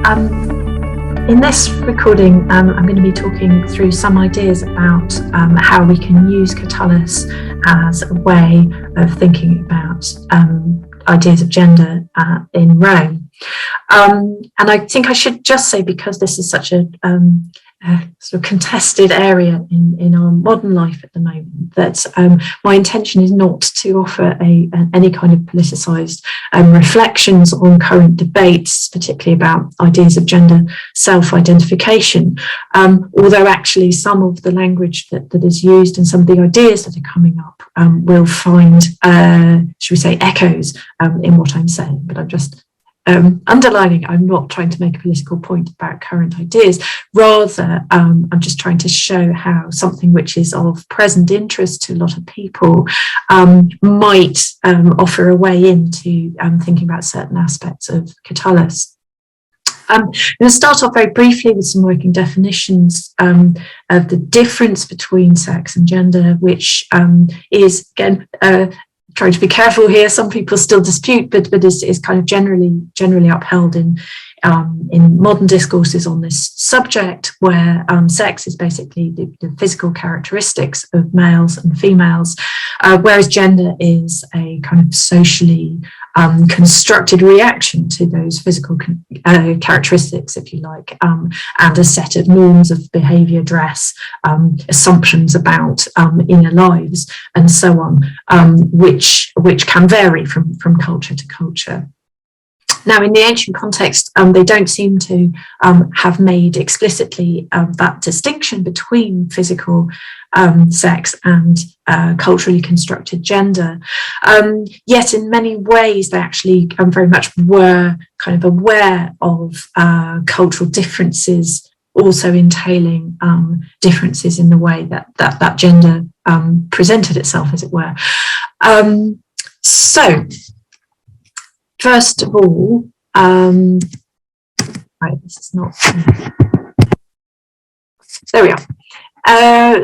In this recording, I'm going to be talking through some ideas about how we can use Catullus as a way of thinking about ideas of gender in Rome. And I think I should just say, because this is such a sort of contested area in our modern life at the moment, that my intention is not to offer any kind of politicised reflections on current debates, particularly about ideas of gender self-identification, although actually some of the language that is used and some of the ideas that are coming up will find, should we say, echoes in what I'm saying. But I'm just underlining, I'm not trying to make a political point about current ideas. Rather, I'm just trying to show how something which is of present interest to a lot of people might offer a way into thinking about certain aspects of Catullus. I'm going to start off very briefly with some working definitions of the difference between sex and gender, which is, again, trying to be careful here. Some people still dispute, but is kind of generally upheld in modern discourses on this subject, where sex is basically the physical characteristics of males and females, whereas gender is a kind of socially constructed reaction to those physical characteristics, if you like, and a set of norms of behaviour, dress, assumptions about inner lives, and so on, which can vary from culture to culture. Now, in the ancient context, they don't seem to have made explicitly that distinction between physical sex and culturally constructed gender. Yet in many ways, they actually very much were kind of aware of cultural differences, also entailing differences in the way that gender presented itself, as it were. So, first of all, right, this is not. There we are.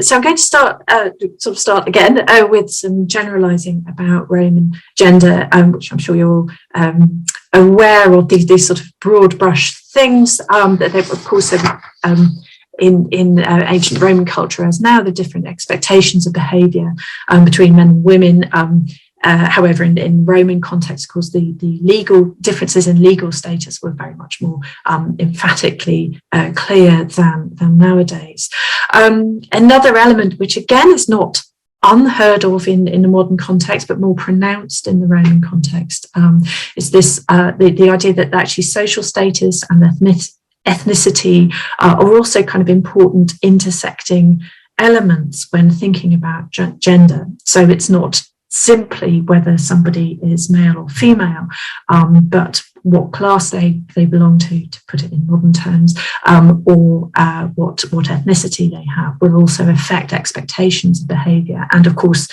So I'm going to start again with some generalising about Roman gender, which I'm sure you're all aware of, these sort of broad brush things that they, of course, in ancient Roman culture as now, the different expectations of behaviour between men and women. However, in Roman context, of course, the legal differences in legal status were very much more emphatically clear than nowadays. Another element, which again is not unheard of in the modern context, but more pronounced in the Roman context, is this the idea that actually social status and ethnicity are also kind of important intersecting elements when thinking about gender. So it's not simply whether somebody is male or female, but what class they belong to put it in modern terms, or what ethnicity they have, will also affect expectations of behaviour, and of course,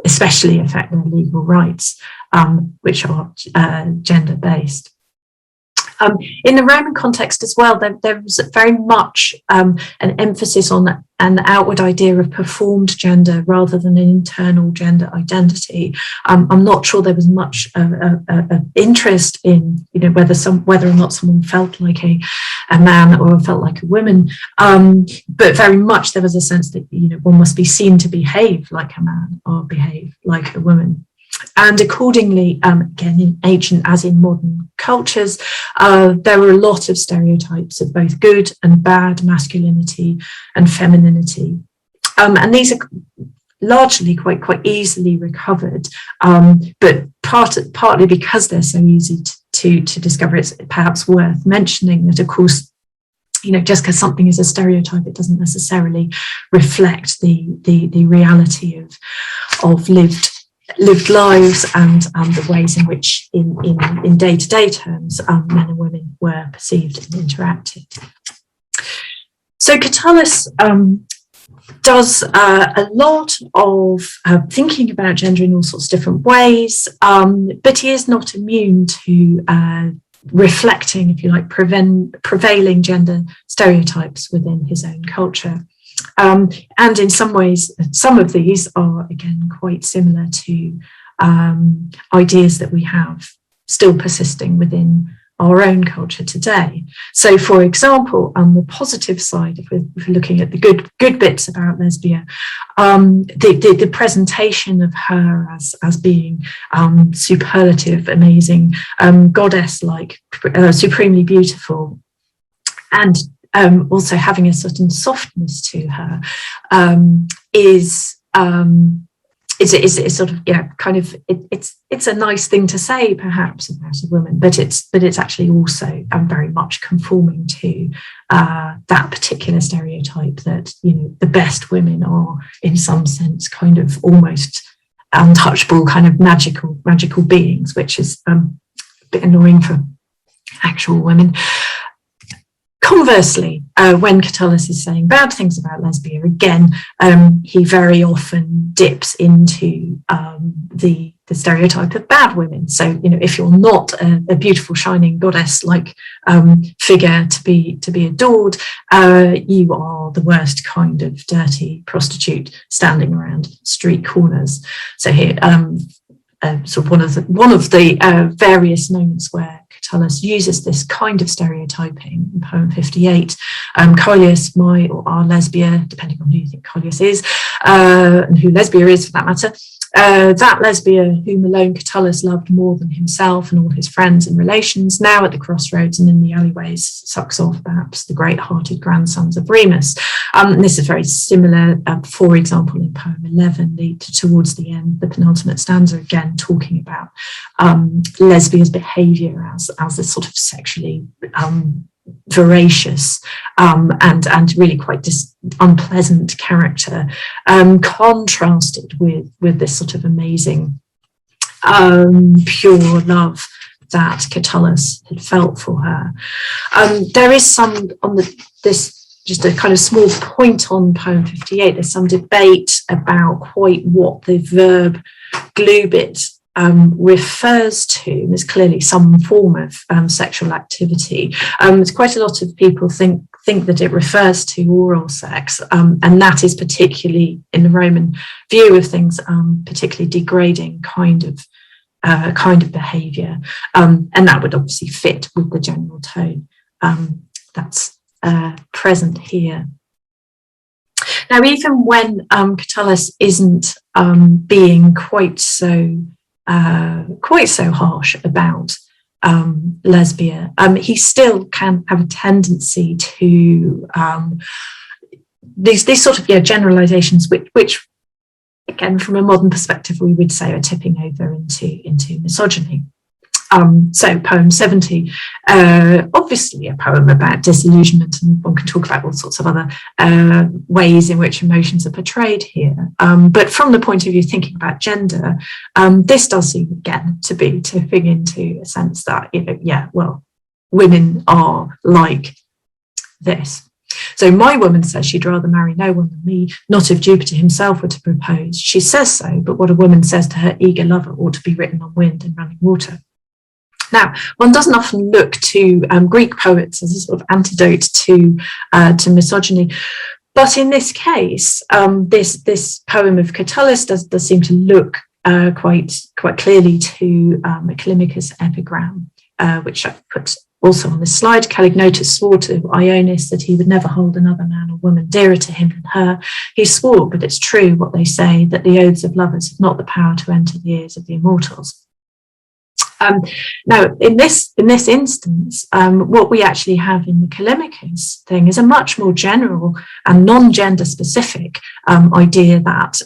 especially affect their legal rights, which are gender-based. In the Roman context as well, there was very much an emphasis on an outward idea of performed gender rather than an internal gender identity. I'm not sure there was much interest in, whether or not someone felt like a man or felt like a woman, but very much there was a sense that one must be seen to behave like a man or behave like a woman. And accordingly, again, in ancient as in modern cultures, there were a lot of stereotypes of both good and bad masculinity and femininity. And these are largely quite easily recovered, but partly because they're so easy to discover, it's perhaps worth mentioning that, of course, just because something is a stereotype, it doesn't necessarily reflect the reality of lived lives and the ways in which in day-to-day terms men and women were perceived and interacted. So Catullus does a lot of thinking about gender in all sorts of different ways, but he is not immune to reflecting, if you like, prevailing gender stereotypes within his own culture. And in some ways, some of these are, again, quite similar to ideas that we have still persisting within our own culture today. So, for example, on the positive side, if we're looking at the good bits about Lesbia, the presentation of her as being superlative, amazing, goddess-like, supremely beautiful, and also having a certain softness to her, is sort of, kind of, it's a nice thing to say perhaps about a woman, but it's actually also very much conforming to that particular stereotype that, the best women are in some sense kind of almost untouchable, kind of magical beings, which is a bit annoying for actual women. Conversely, when Catullus is saying bad things about Lesbia, again, he very often dips into the stereotype of bad women. So, if you're not a beautiful, shining goddess-like figure to be adored, you are the worst kind of dirty prostitute standing around street corners. So here, sort of one of the various moments where Catullus uses this kind of stereotyping in poem 58. Catullus, our Lesbia, depending on who you think Catullus is, and who Lesbia is for that matter, that Lesbia whom alone Catullus loved more than himself and all his friends and relations, now at the crossroads and in the alleyways, sucks off perhaps the great-hearted grandsons of Remus. And this is very similar, for example, in poem 11, towards the end, the penultimate stanza, again talking about Lesbia's behaviour as a sort of sexually voracious and really quite unpleasant character, contrasted with this sort of amazing pure love that Catullus had felt for her. There is some this just a kind of small point on poem 58. There's some debate about quite what the verb glubit refers to. There's clearly some form of sexual activity. There's quite a lot of people think that it refers to oral sex, and that is particularly, in the Roman view of things, particularly degrading kind of behaviour, and that would obviously fit with the general tone that's present here. Now, even when Catullus isn't being quite so harsh about Lesbia, he still can have a tendency to these sort of generalizations, which again, from a modern perspective, we would say are tipping over into misogyny. So poem 70, obviously a poem about disillusionment, and one can talk about all sorts of other ways in which emotions are portrayed here. But from the point of view thinking about gender, this does seem again to be tipping into a sense that, women are like this. So my woman says she'd rather marry no one than me, not if Jupiter himself were to propose. She says so, but what a woman says to her eager lover ought to be written on wind and running water. Now, one doesn't often look to Greek poets as a sort of antidote to misogyny, but in this case, this poem of Catullus does seem to look quite clearly to a Callimachus epigram, which I put also on this slide. Callignotus swore to Ionis that he would never hold another man or woman dearer to him than her. He swore, but it's true what they say, that the oaths of lovers have not the power to enter the ears of the immortals. Now, in this instance, what we actually have in the Callimachus thing is a much more general and non-gender specific idea that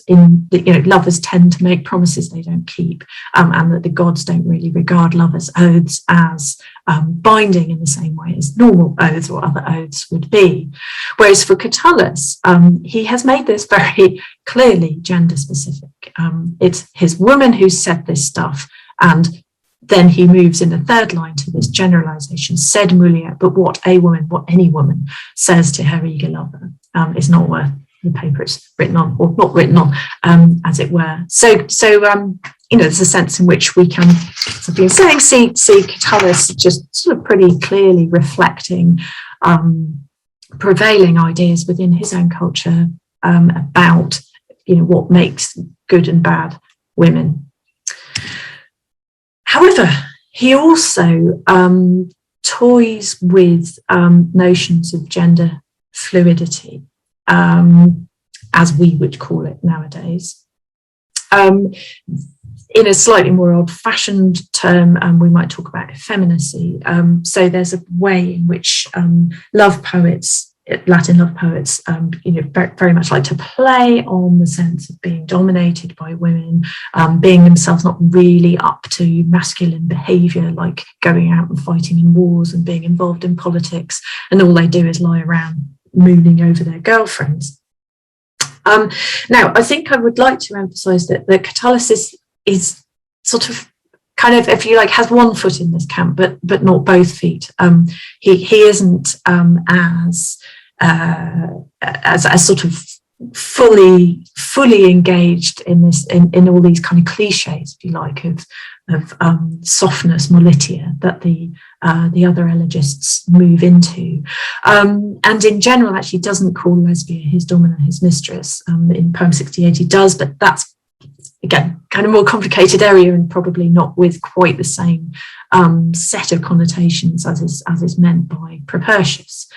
lovers tend to make promises they don't keep, and that the gods don't really regard lovers' oaths as binding in the same way as normal oaths or other oaths would be. Whereas for Catullus, he has made this very clearly gender specific. It's his woman who said this stuff, and then he moves in the third line to this generalization, sed mulier, but what any woman says to her eager lover is not worth the paper it's written on, or not written on, as it were. So there's a sense in which we can, as I've been saying, see Catullus just sort of pretty clearly reflecting prevailing ideas within his own culture about, what makes good and bad women. However, he also toys with notions of gender fluidity, as we would call it nowadays. In a slightly more old-fashioned term, we might talk about effeminacy. So there's a way in which love poets, Latin love poets, very much like to play on the sense of being dominated by women, being themselves not really up to masculine behaviour, like going out and fighting in wars and being involved in politics, and all they do is lie around mooning over their girlfriends. Now, I think I would like to emphasise that Catullus is sort of kind of, if you like, has one foot in this camp, but not both feet. He isn't as sort of fully engaged in this in all these kind of cliches, if you like, of softness, molitia, that the other elegists move into, and in general actually doesn't call Lesbia his domina, his mistress. In poem 68 he does, but that's again kind of more complicated area and probably not with quite the same set of connotations as is meant by Propertius.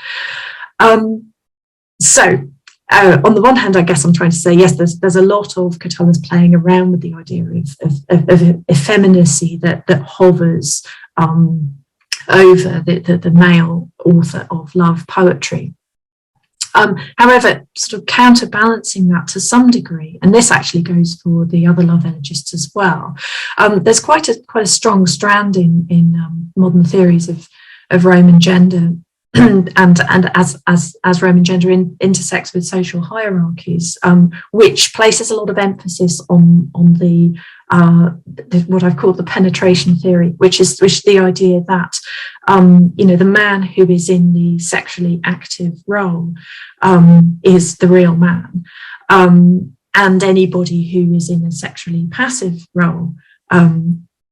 So on the one hand, I guess I'm trying to say, yes, there's a lot of Catullus playing around with the idea of effeminacy that hovers over the male author of love poetry. However, sort of counterbalancing that to some degree, and this actually goes for the other love elegists as well, there's quite a strong strand in modern theories of Roman gender, and as Roman gender intersects with social hierarchies, which places a lot of emphasis on the what I've called the penetration theory, which is the idea that the man who is in the sexually active role is the real man, and anybody who is in a sexually passive role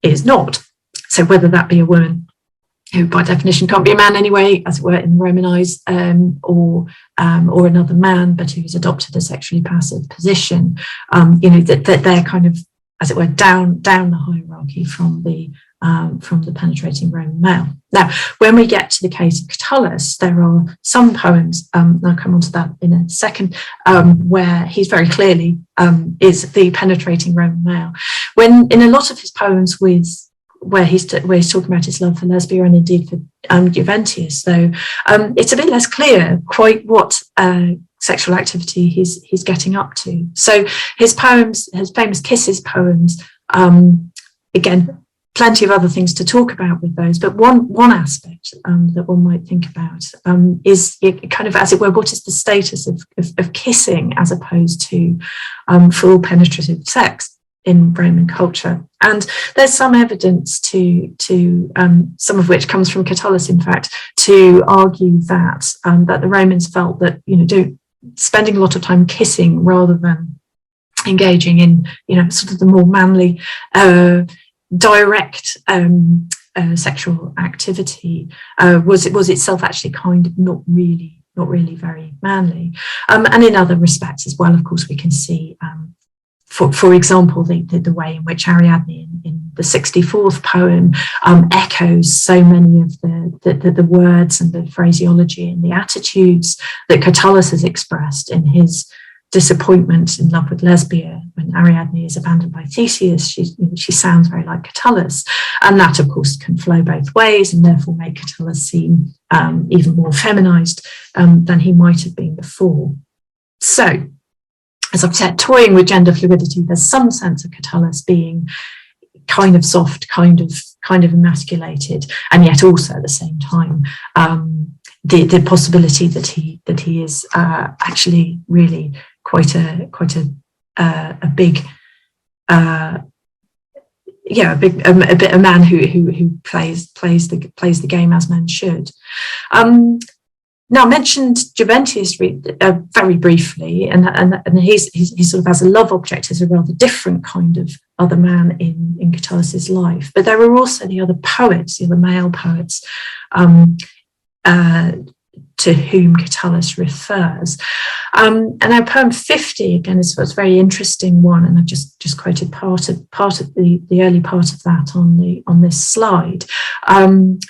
is not. So whether that be a woman, who by definition can't be a man anyway, as it were, in the Roman eyes, or another man, but who's adopted a sexually passive position, that they're kind of, as it were, down the hierarchy from the penetrating Roman male. Now, when we get to the case of Catullus, there are some poems, and I'll come on to that in a second, where he's very clearly is the penetrating Roman male. When in a lot of his poems where he's talking about his love for Lesbia and indeed for Juventius, though, it's a bit less clear quite what sexual activity he's getting up to. So his poems, his famous Kisses poems, again, plenty of other things to talk about with those, but one aspect that one might think about is kind of, as it were, what is the status of kissing as opposed to full penetrative sex in Roman culture. And there's some evidence to some of which comes from Catullus, in fact, to argue that the Romans felt that spending a lot of time kissing rather than engaging in sort of the more manly direct sexual activity was itself actually kind of not really very manly, and in other respects as well. Of course, we can see. For example, the way in which Ariadne in the 64th poem echoes so many of the words and the phraseology and the attitudes that Catullus has expressed in his disappointment in love with Lesbia. When Ariadne is abandoned by Theseus, she sounds very like Catullus, and that of course can flow both ways and therefore make Catullus seem even more feminized than he might have been before. So, as I've said, toying with gender fluidity, there's some sense of Catullus being kind of soft, kind of emasculated, and yet also at the same time the possibility that he is actually really quite a big a man who plays the game as men should. Now, I mentioned Juventius very briefly, and he's sort of as a love object is a rather different kind of other man in Catullus's life. But there are also the other poets, the other male poets, to whom Catullus refers. And our poem 50 again is a very interesting one, and I've just quoted part of the early part of that on this slide,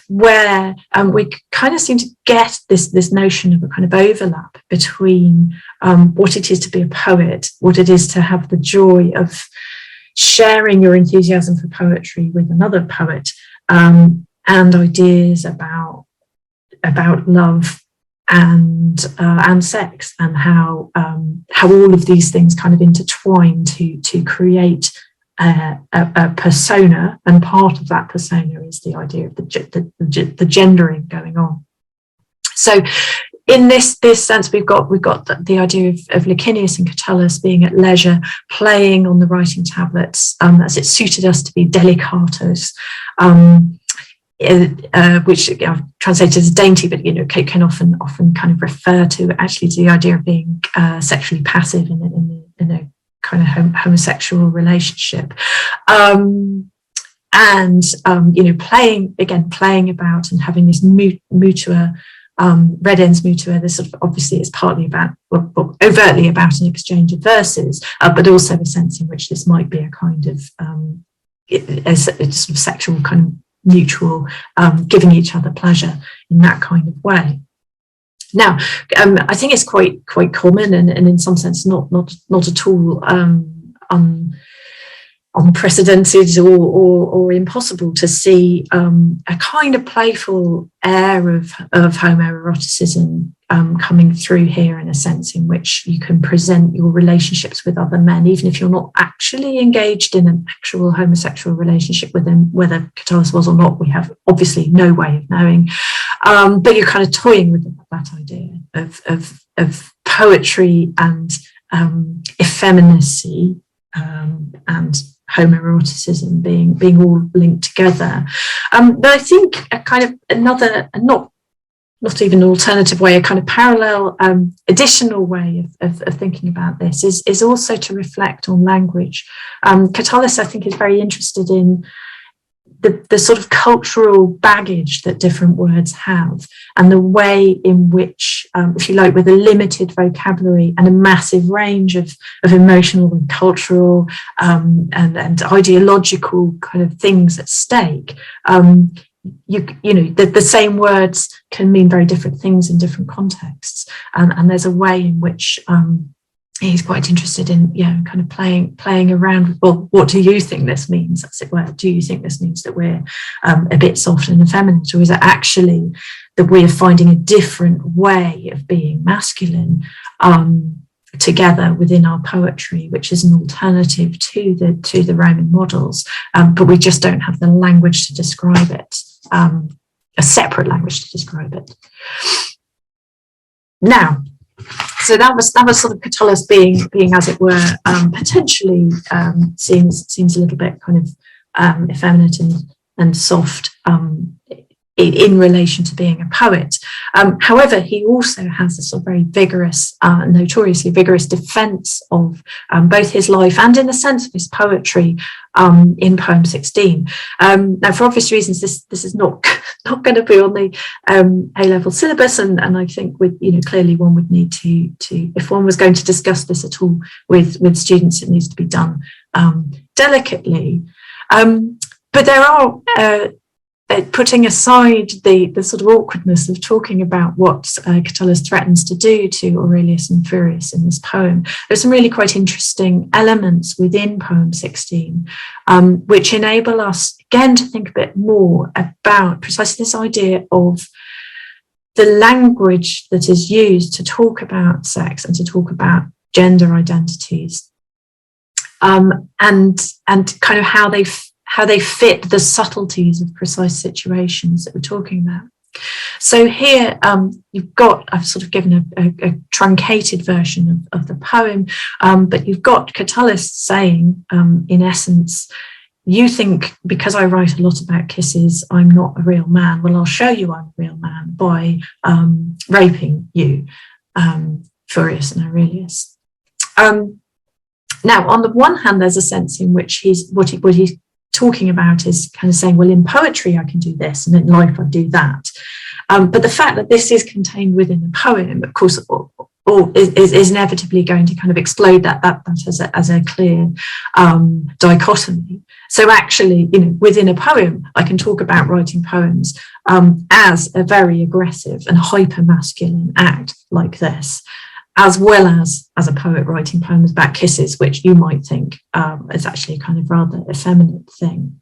where we kind of seem to get this notion of a kind of overlap between what it is to be a poet, what it is to have the joy of sharing your enthusiasm for poetry with another poet, and ideas about love and sex, and how all of these things kind of intertwine to create a persona, and part of that persona is the idea of the gendering going on. So in this sense, we've got the idea of Licinius and Catullus being at leisure, playing on the writing tablets, as it suited us to be delicatos, which I've translated as dainty, but can often kind of refer to actually to the idea of being sexually passive in a kind of homosexual relationship, and playing about and having this mutua, redens mutua. This sort of obviously is partly about, well, overtly about an exchange of verses, but also the sense in which this might be a kind of a sort of sexual kind of mutual, giving each other pleasure in that kind of way. Now, I think it's quite common, and in some sense not at all unprecedented or impossible to see a kind of playful air of homoeroticism coming through here, in a sense in which you can present your relationships with other men, even if you're not actually engaged in an actual homosexual relationship with them. Whether Catullus was or not, we have obviously no way of knowing, but you're kind of toying with that idea of poetry and effeminacy and homoeroticism being all linked together. But I think a kind of another, not even an alternative way, a kind of parallel, additional way of thinking about this is also to reflect on language. Catullus, I think, is very interested in the sort of cultural baggage that different words have, and the way in which, if you like, with a limited vocabulary and a massive range of emotional and cultural and ideological kind of things at stake, the same words can mean very different things in different contexts, and there's a way in which he's quite interested in kind of playing around with, well, what do you think this means, as it were? Do you think this means that we're a bit soft and effeminate, or is it actually that we're finding a different way of being masculine together within our poetry, which is an alternative to the Roman models, but we just don't have the language to describe it, a separate language to describe it. Now, so that was sort of Catullus being as it were, potentially seems a little bit kind of effeminate and soft in relation to being a poet. However, he also has a sort of very vigorous, notoriously vigorous defence of both his life and, in the sense of his poetry, in poem 16. Now, for obvious reasons, this is not going to be on the A-level syllabus, and I think clearly one would need to, if one was going to discuss this at all with students, it needs to be done delicately. But there are, putting aside the sort of awkwardness of talking about what Catullus threatens to do to Aurelius and Furius in this poem, there's some really quite interesting elements within poem 16, which enable us again to think a bit more about precisely this idea of the language that is used to talk about sex and to talk about gender identities, and kind of how they fit the subtleties of precise situations that we're talking about. So here I've sort of given a truncated version of the poem, but you've got Catullus saying, in essence, you think because I write a lot about kisses, I'm not a real man. Well, I'll show you I'm a real man by raping you, Furius and Aurelius. Now, on the one hand, there's a sense in which he's talking about is kind of saying, well, in poetry I can do this, and in life I do that. But the fact that this is contained within a poem, of course, is inevitably going to kind of explode that as a clear dichotomy. So actually, within a poem, I can talk about writing poems as a very aggressive and hyper-masculine act like this, as well as a poet writing poems about kisses, which you might think is actually a kind of rather effeminate thing.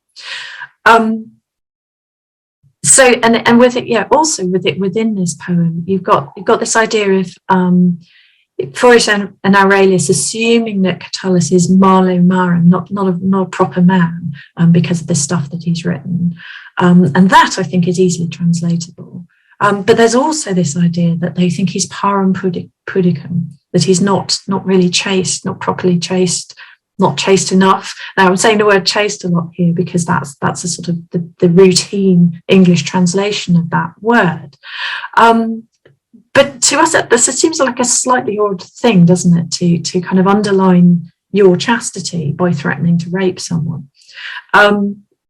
So, and with it, also within this poem, you've got this idea of Forrest and Aurelius assuming that Catullus is Marlow Marum, not a proper man, because of the stuff that he's written, and that I think is easily translatable. But there's also this idea that they think he's parum pudicum, that he's not really chaste, not properly chaste, not chaste enough. Now I'm saying the word chaste a lot here because that's a sort of the routine English translation of that word. But to us, this seems like a slightly odd thing, doesn't it, to kind of underline your chastity by threatening to rape someone.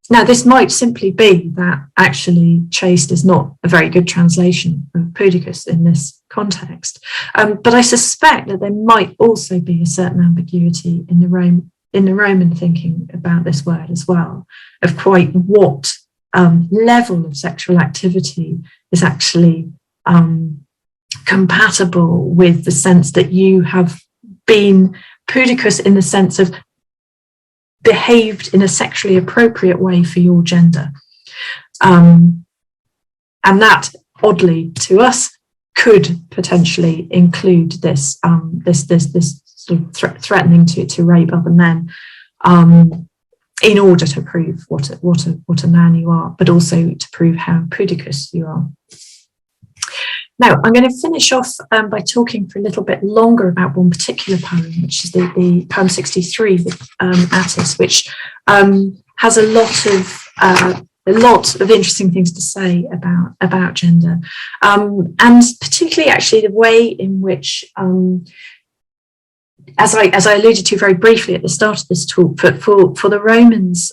Now, this might simply be that actually chaste is not a very good translation of pudicus in this context. But I suspect that there might also be a certain ambiguity in the Roman thinking about this word as well, of quite what level of sexual activity is actually compatible with the sense that you have been pudicus in the sense of behaved in a sexually appropriate way for your gender. And that, oddly to us, could potentially include this this sort of threatening to rape other men in order to prove what a man you are, but also to prove how pudicus you are. Now, I'm going to finish off by talking for a little bit longer about one particular poem, which is the poem 63 with Attis, which has a lot of interesting things to say about gender, and particularly actually the way in which, as I alluded to very briefly at the start of this talk, for the Romans,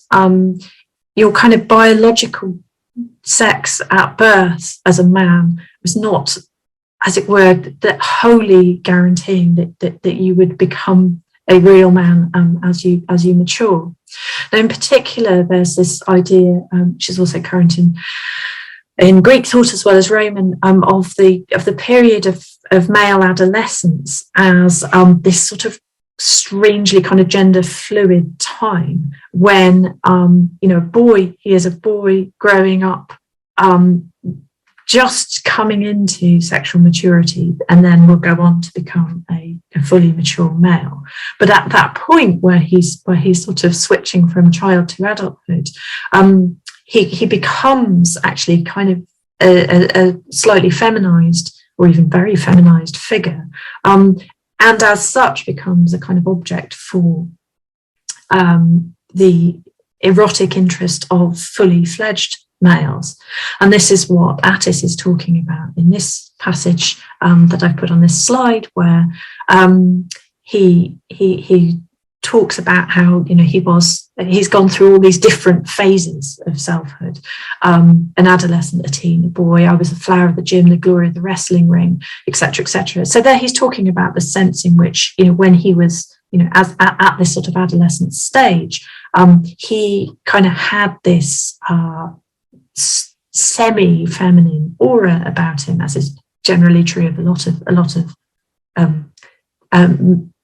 your kind of biological sex at birth as a man was not, as it were, that wholly guaranteeing that you would become a real man as you mature. Now, in particular, there's this idea, which is also current in Greek thought as well as Roman, of the period of male adolescence as this sort of strangely kind of gender fluid time when a boy, he is a boy growing up, just coming into sexual maturity, and then will go on to become a fully mature male. But at that point where he's sort of switching from child to adulthood, he becomes actually kind of a slightly feminized or even very feminized figure, and as such becomes a kind of object for the erotic interest of fully fledged males. And this is what Attis is talking about in this passage that I've put on this slide, where he talks about how he's gone through all these different phases of selfhood, an adolescent, a teen, a boy. I was the flower of the gym, the glory of the wrestling ring, etc., etc. So there he's talking about the sense in which, when he was, as at this sort of adolescent stage, he kind of had this semi-feminine aura about him, as is generally true of a lot of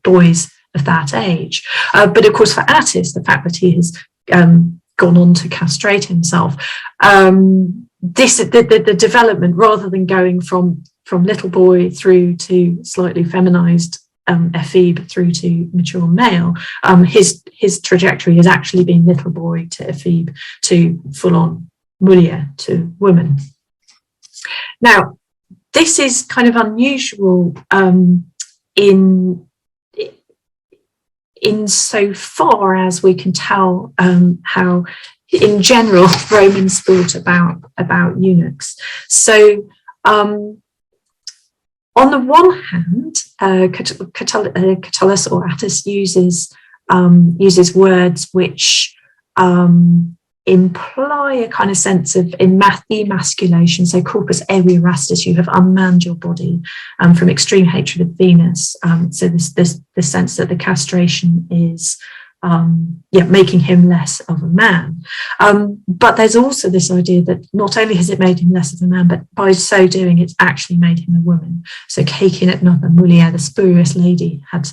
boys of that age. But of course, for Attis, the fact that he has gone on to castrate himself, the development, rather than going from little boy through to slightly feminized ephebe through to mature male, his trajectory has actually been little boy to ephebe to full-on mulier, to woman. Now, this is kind of unusual in so far as we can tell how, in general, Romans thought about eunuchs. So, on the one hand, Catullus or Attis uses words which imply a kind of sense of emasculation. So corpus eruastis, you have unmanned your body, from extreme hatred of Venus. So this sense that the castration is making him less of a man. But there's also this idea that not only has it made him less of a man, but by so doing, it's actually made him a woman. So Caecin et notha mulier, the spurious lady, had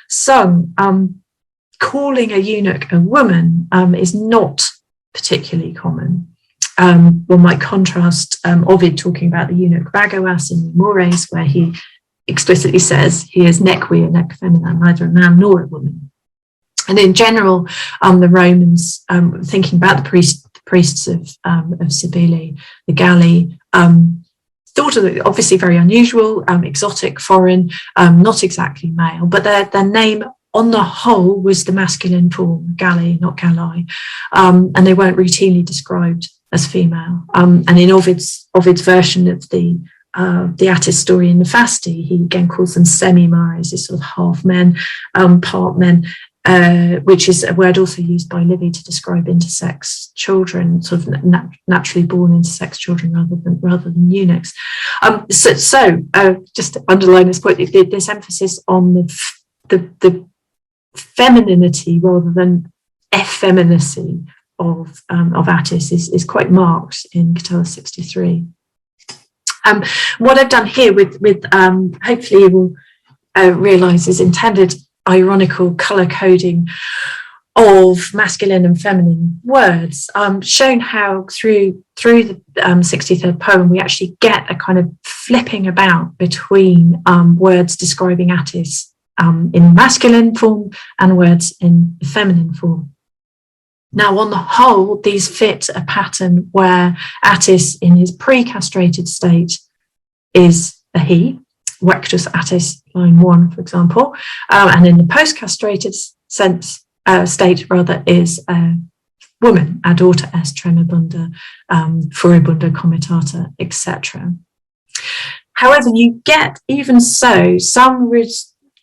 sung, calling a eunuch a woman is not particularly common. One might contrast Ovid talking about the eunuch Bagoas in Mores, where he explicitly says he is nec vir nec femina, neither a man nor a woman. And in general, the Romans, thinking about the priests of Cybele, the Galli, thought of it obviously very unusual, exotic, foreign, not exactly male, but their name on the whole was the masculine form, Galli, not Galli, and they weren't routinely described as female. And in Ovid's version of the Attis story in the Fasti, he again calls them semi-mares, these sort of half men, part men, which is a word also used by Livy to describe intersex children, sort of naturally born intersex children rather than eunuchs. So just to underline this point, this emphasis on the femininity rather than effeminacy of Attis is quite marked in Catullus 63. What I've done here with hopefully you will realise is intended ironical colour coding of masculine and feminine words, shown how through the 63rd poem we actually get a kind of flipping about between words describing Attis in masculine form and words in feminine form. Now, on the whole, these fit a pattern where Attis in his pre-castrated state is a he, Vectus Attis, line 1, for example, and in the post-castrated state, rather, is a woman, adorta est tremebunda, furibunda comitata, etc. However, you get, even so, some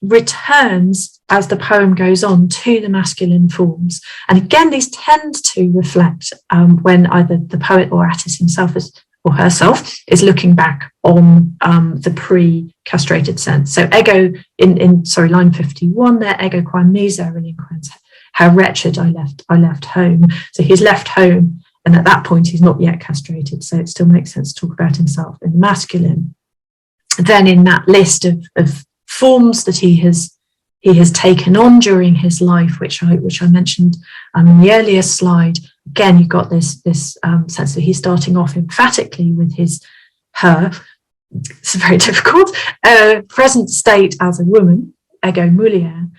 returns as the poem goes on to the masculine forms. And again, these tend to reflect when either the poet or Attis himself or herself is looking back on the pre-castrated sense. So ego in line 51 there, ego quam miser relinquens, how wretched I left home. So he's left home, and at that point he's not yet castrated, so it still makes sense to talk about himself in the masculine. Then in that list of forms that he has taken on during his life, which I mentioned in the earlier slide, again, you've got this sense that he's starting off emphatically with her. It's very difficult. Present state as a woman, ego mulier,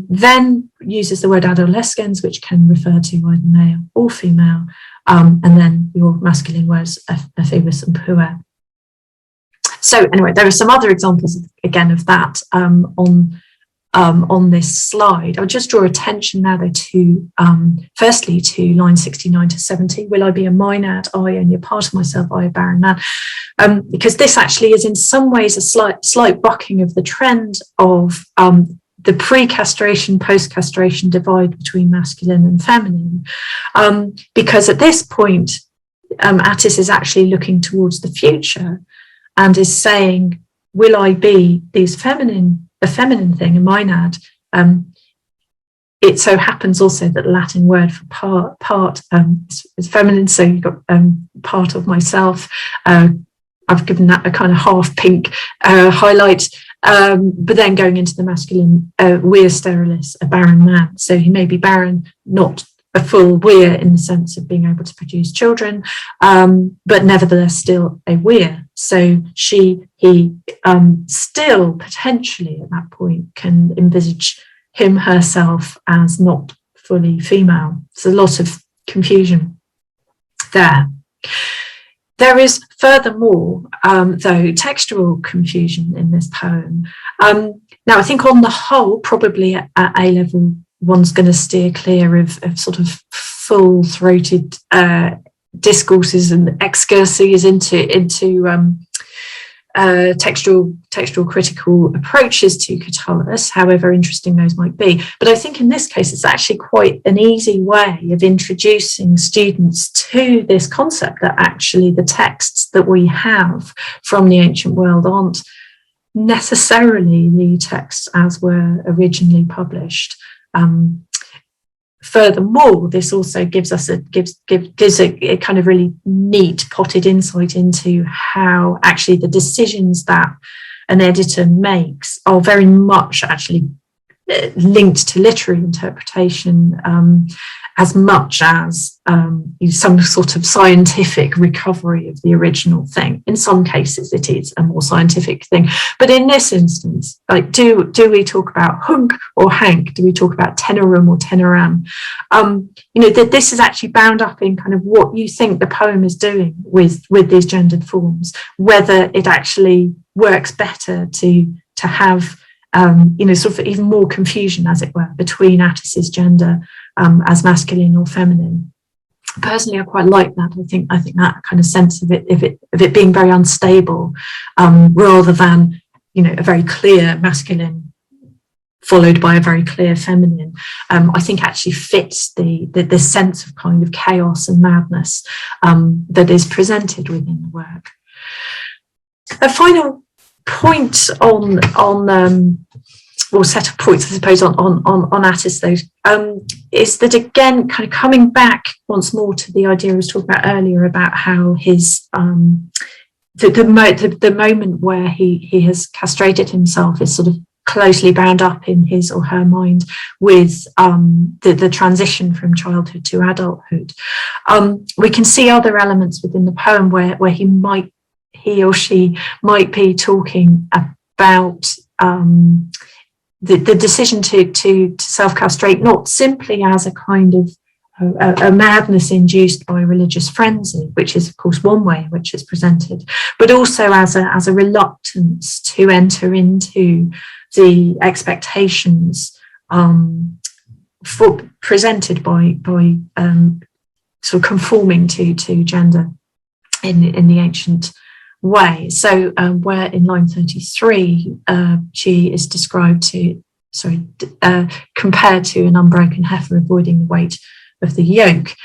then uses the word adolescens, which can refer to either male or female, and then your masculine words, ephebus and puer. So anyway, there are some other examples again of that on this slide. I'll just draw attention now though to firstly to line 69 to 70. Will I be a Maenad, I only a part of myself, I a barren man? Because this actually is in some ways a slight bucking of the trend of the pre-castration, post-castration divide between masculine and feminine. Because at this point, Attis is actually looking towards the future and is saying, will I be a feminine thing, a Maenad? It so happens also that the Latin word for part is feminine, so you've got part of myself. I've given that a kind of half pink highlight, but then going into the masculine, vir sterilis, a barren man. So he may be barren, not a full vir in the sense of being able to produce children, but nevertheless still a vir. So he still potentially at that point can envisage him, herself as not fully female. There's a lot of confusion there. There is furthermore, though, textual confusion in this poem. Now, I think on the whole, probably at A level, one's going to steer clear of sort of full-throated discourses and excurses into textual critical approaches to Catullus, however interesting those might be. But I think in this case, it's actually quite an easy way of introducing students to this concept that actually the texts that we have from the ancient world aren't necessarily the texts as were originally published. Furthermore, this also gives us a kind of really neat potted insight into how actually the decisions that an editor makes are very much actually linked to literary interpretation, as much as some sort of scientific recovery of the original thing. In some cases, it is a more scientific thing, but in this instance, like, do we talk about hunk or hank? Do we talk about tenorum or tenoram? That this is actually bound up in kind of what you think the poem is doing with these gendered forms. Whether it actually works better to have sort of even more confusion, as it were, between Attis's gender as masculine or feminine. Personally, I quite like that. I think that kind of sense of it being very unstable, rather than a very clear masculine followed by a very clear feminine. I think actually fits the sense of kind of chaos and madness that is presented within the work. A final point or set of points, I suppose, on Attis, though, is that, again, kind of coming back once more to the idea I was talking about earlier about how his the moment where he has castrated himself is sort of closely bound up in his or her mind with the transition from childhood to adulthood. We can see other elements within the poem where he or she might be talking about the decision to self-castrate, not simply as a kind of a madness induced by religious frenzy, which is of course one way in which it's presented, but also as a reluctance to enter into the expectations presented by sort of conforming to gender in the ancient way. So where in line 33 she is compared to an unbroken heifer avoiding the weight of the yoke.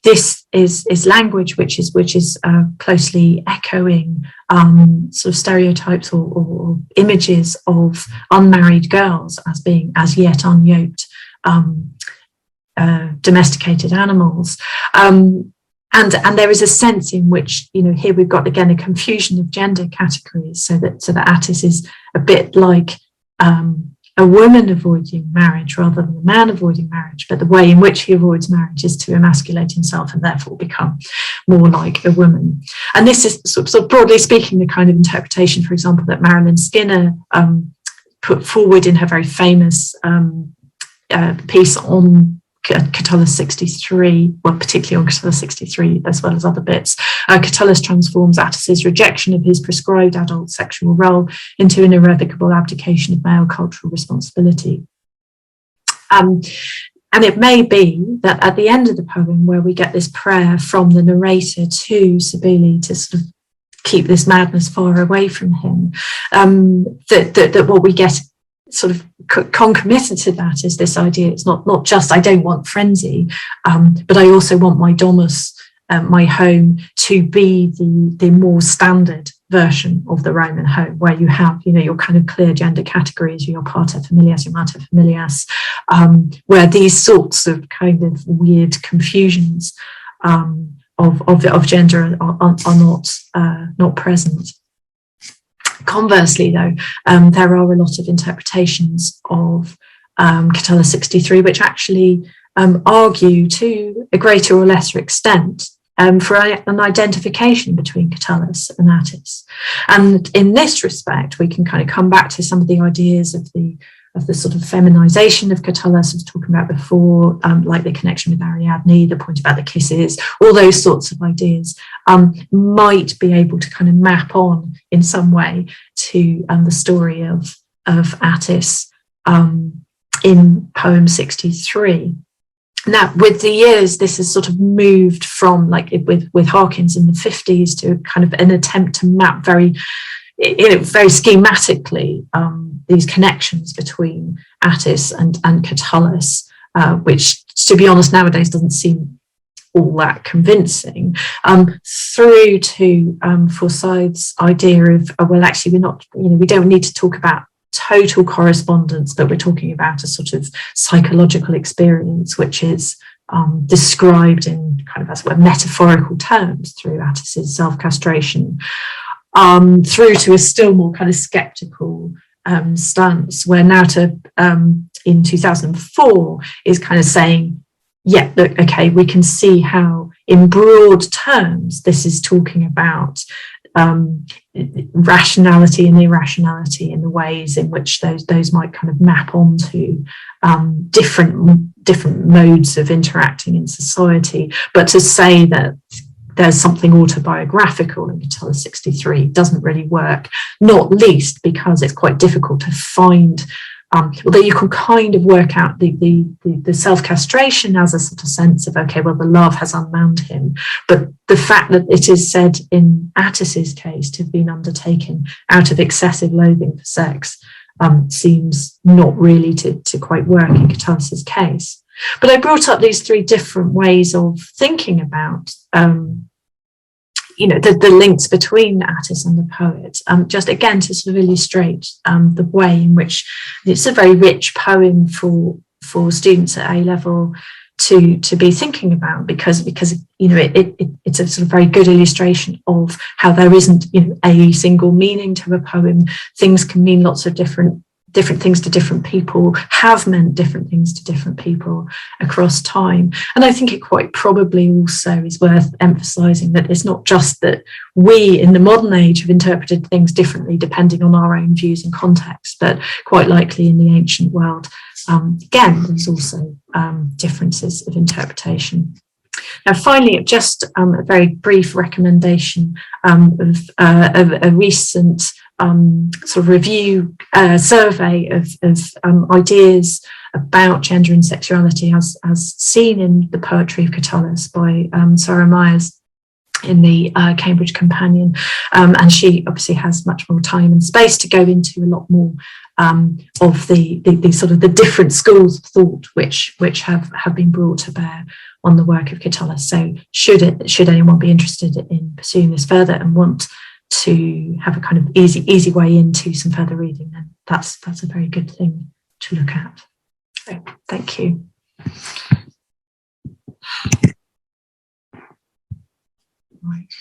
This is language which is closely echoing sort of stereotypes or images of unmarried girls as being as yet unyoked domesticated animals. And there is a sense in which, here we've got, again, a confusion of gender categories, so that Attis is a bit like a woman avoiding marriage rather than a man avoiding marriage, but the way in which he avoids marriage is to emasculate himself and therefore become more like a woman. And this is sort of broadly speaking the kind of interpretation, for example, that Marilyn Skinner put forward in her very famous piece on Catullus 63, well, particularly on Catullus 63, as well as other bits. Catullus transforms Attis's rejection of his prescribed adult sexual role into an irrevocable abdication of male cultural responsibility. And it may be that at the end of the poem, where we get this prayer from the narrator to Cybele to sort of keep this madness far away from him, that what we get sort of concomitant to that is this idea. It's not just I don't want frenzy, but I also want my domus, my home, to be the more standard version of the Roman home, where you have your kind of clear gender categories, your paterfamilias, your materfamilias, where these sorts of kind of weird confusions of gender are not present. Conversely, though, there are a lot of interpretations of Catullus 63 which actually argue to a greater or lesser extent for an identification between Catullus and Attis. And in this respect, we can kind of come back to some of the ideas of the sort of feminization of Catullus I was talking about before, like the connection with Ariadne, the point about the kisses, all those sorts of ideas might be able to kind of map on in some way to the story of Attis in poem 63. Now, with the years, this has sort of moved from, like with Harkins in the 50s, to kind of an attempt to map very schematically these connections between Attis and Catullus, which, to be honest, nowadays doesn't seem all that convincing, through to Forsyth's idea of, well, actually, we're not, we don't need to talk about total correspondence, but we're talking about a sort of psychological experience which is described in kind of, as it were, metaphorical terms through Attis's self-castration, through to a still more kind of skeptical stance, where Nauta in 2004 is kind of saying, yeah, look, okay, we can see how in broad terms this is talking about rationality and irrationality in the ways in which those might kind of map onto different modes of interacting in society. But to say that there's something autobiographical in Catullus 63 doesn't really work, not least because it's quite difficult to find, although you can kind of work out the self-castration as a sort of sense of, okay, well, the love has unmanned him, but the fact that it is said in Attis's case to have been undertaken out of excessive loathing for sex seems not really to quite work in Catullus's case. But I brought up these three different ways of thinking about the links between Attis and the poet, just again to sort of illustrate the way in which it's a very rich poem for students at A level to be thinking about, because it's a sort of very good illustration of how there isn't a single meaning to a poem. Things can mean lots of different things to different people, have meant different things to different people across time. And I think it quite probably also is worth emphasising that it's not just that we in the modern age have interpreted things differently depending on our own views and context, but quite likely in the ancient world, again, there's also differences of interpretation. Now, finally, just a very brief recommendation of a recent sort of review survey of ideas about gender and sexuality as seen in the poetry of Catullus by Sarah Myers in the Cambridge Companion, and she obviously has much more time and space to go into a lot more of the sort of the different schools of thought which have been brought to bear on the work of Catullus. So should anyone be interested in pursuing this further and want to have a kind of easy way into some further reading, then that's a very good thing to look at. So, thank you. Right.